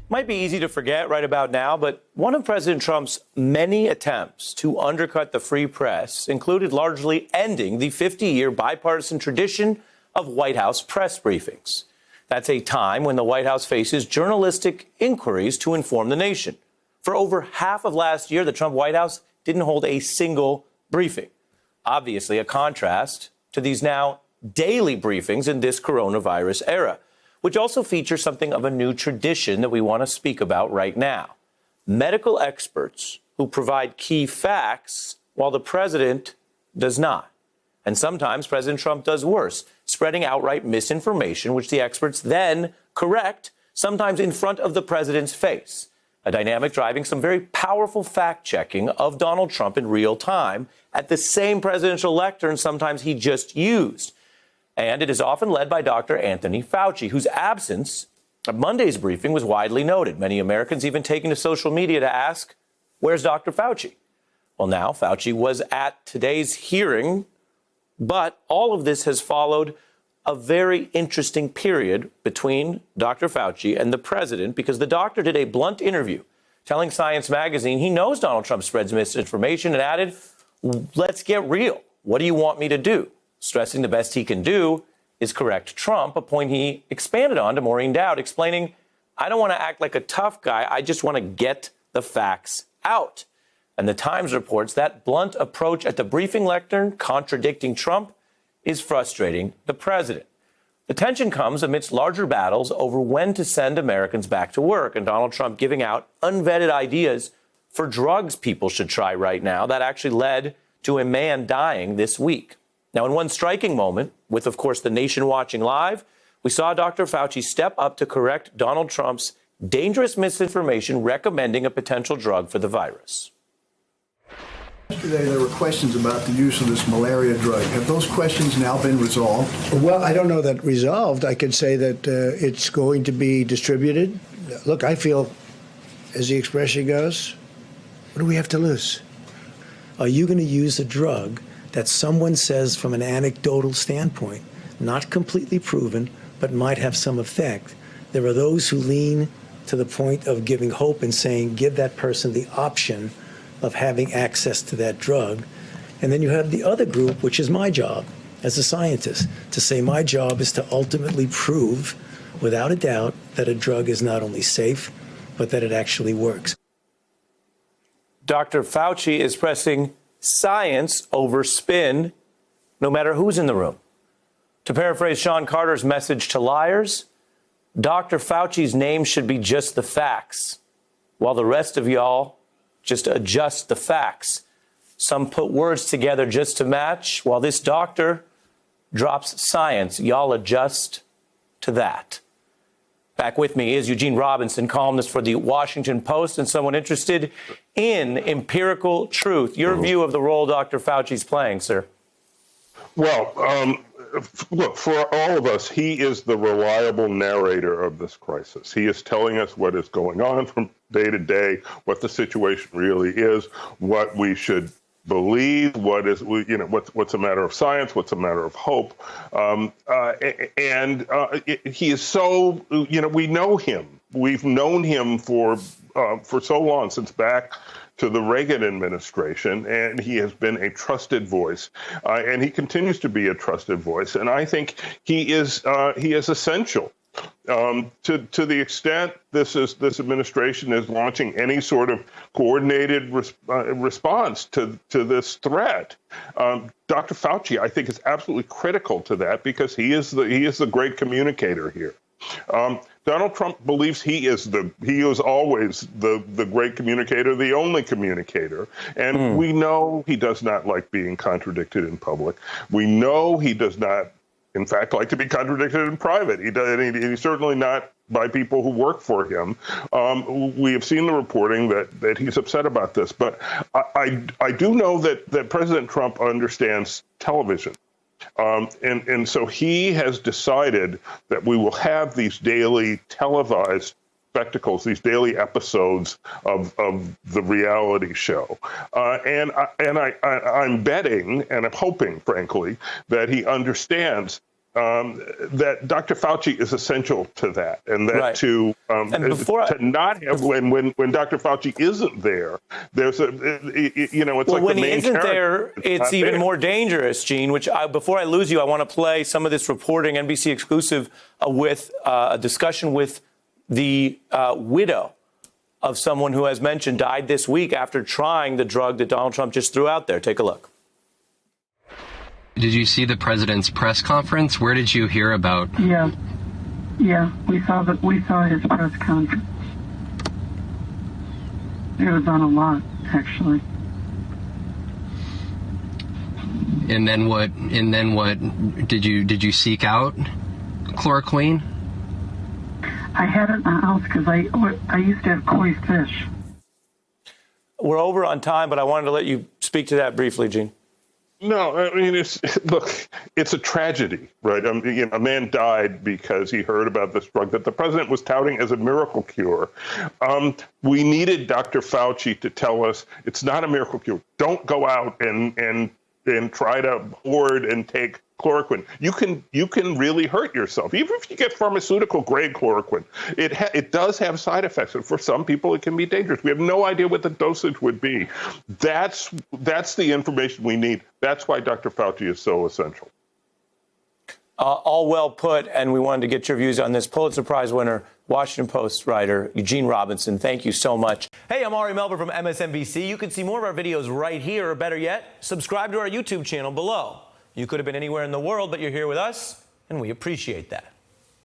Might be easy to forget right about now, but one of President Trump's many attempts to undercut the free press included largely ending the 50-year bipartisan tradition of White House press briefings. That's a time when the White House faces journalistic inquiries to inform the nation. For over half of last year, the Trump White House didn't hold a single briefing. Obviously, a contrast to these now daily briefings in this coronavirus era, which also features something of a new tradition that we want to speak about right now. Medical experts who provide key facts while the president does not. And sometimes President Trump does worse, spreading outright misinformation, which the experts then correct, sometimes in front of the president's face. A dynamic driving some very powerful fact-checking of Donald Trump in real time at the same presidential lectern sometimes he just used. And it is often led by Dr. Anthony Fauci, whose absence at Monday's briefing was widely noted. Many Americans even taking to social media to ask, where's Dr. Fauci? Well, now Fauci was at today's hearing, but all of this has followed a very interesting period between Dr. Fauci and the president, because the doctor did a blunt interview telling Science magazine he knows Donald Trump spreads misinformation and added, let's get real. What do you want me to do? Stressing the best he can do is correct Trump, a point he expanded on to Maureen Dowd, explaining, I don't want to act like a tough guy. I just want to get the facts out. And the Times reports that blunt approach at the briefing lectern, contradicting Trump, is frustrating the president. The tension comes amidst larger battles over when to send Americans back to work, and Donald Trump giving out unvetted ideas for drugs people should try right now. That actually led to a man dying this week. Now, in one striking moment, with, of course, the nation watching live, we saw Dr. Fauci step up to correct Donald Trump's dangerous misinformation recommending a potential drug for the virus. Yesterday, there were questions about the use of this malaria drug. Have those questions now been resolved? Well, I don't know that resolved. I could say that it's going to be distributed. Look, I feel, as the expression goes, what do we have to lose? Are you going to use a drug that someone says from an anecdotal standpoint, not completely proven, but might have some effect? There are those who lean to the point of giving hope and saying, give that person the option of having access to that drug. And then you have the other group, which is my job as a scientist, to say my job is to ultimately prove, without a doubt, that a drug is not only safe, but that it actually works. Dr. Fauci is pressing science over spin, no matter who's in the room. To paraphrase Sean Carter's message to liars, Dr. Fauci's name should be just the facts, while the rest of y'all just adjust the facts. Some put words together just to match, while this doctor drops science. Y'all adjust to that. Back with me is Eugene Robinson, columnist for the Washington Post and someone interested in empirical truth. Your view of the role Dr. Fauci's playing, sir? Well, look, for all of us, he is the reliable narrator of this crisis. He is telling us what is going on from day to day, what the situation really is, what we should believe, what is, what's a matter of science, what's a matter of hope. He is so, we know him. We've known him for so long, since back to the Reagan administration, and he has been a trusted voice, and he continues to be a trusted voice. And I think he is essential. To the extent this administration is launching any sort of coordinated response to this threat, Dr. Fauci, I think, is absolutely critical to that, because he is the great communicator here. Donald Trump believes he is always the great communicator, the only communicator. And we know he does not like being contradicted in public. We know he does not, in fact, like to be contradicted in private. He's certainly not by people who work for him. We have seen the reporting that he's upset about this. But I do know that President Trump understands television. And so he has decided that we will have these daily televised spectacles, these daily episodes of the reality show. I'm betting, and I'm hoping, frankly, that he understands that Dr. Fauci is essential to that, and that Right. to not have when Dr. Fauci isn't there, there's a it's like when the he main isn't character. there, it's even there. more dangerous, Gene. Before I lose you, I want to play some of this reporting, NBC exclusive, with a discussion with the widow of someone who, as mentioned, died this week after trying the drug that Donald Trump just threw out there. Take a look. Did you see the president's press conference? Where did you hear about? Yeah, we saw his press conference. It was on a lot, actually. And then what? Did you seek out chloroquine? I had it in the house because I used to have koi fish. We're over on time, but I wanted to let you speak to that briefly, Gene. No, I mean, it's a tragedy, right? A man died because he heard about this drug that the president was touting as a miracle cure. We needed Dr. Fauci to tell us it's not a miracle cure. Don't go out and try to hoard and take chloroquine. You can really hurt yourself, even if you get pharmaceutical grade chloroquine. It does have side effects, and for some people it can be dangerous. We have no idea what the dosage would be. That's the information we need. That's why Dr. Fauci is so essential. All well put, and we wanted to get your views on this. Pulitzer Prize winner, Washington Post writer Eugene Robinson, thank you so much. Hey, I'm Ari Melber from MSNBC. You can see more of our videos right here, or better yet, subscribe to our YouTube channel below. You could have been anywhere in the world, but you're here with us, and we appreciate that.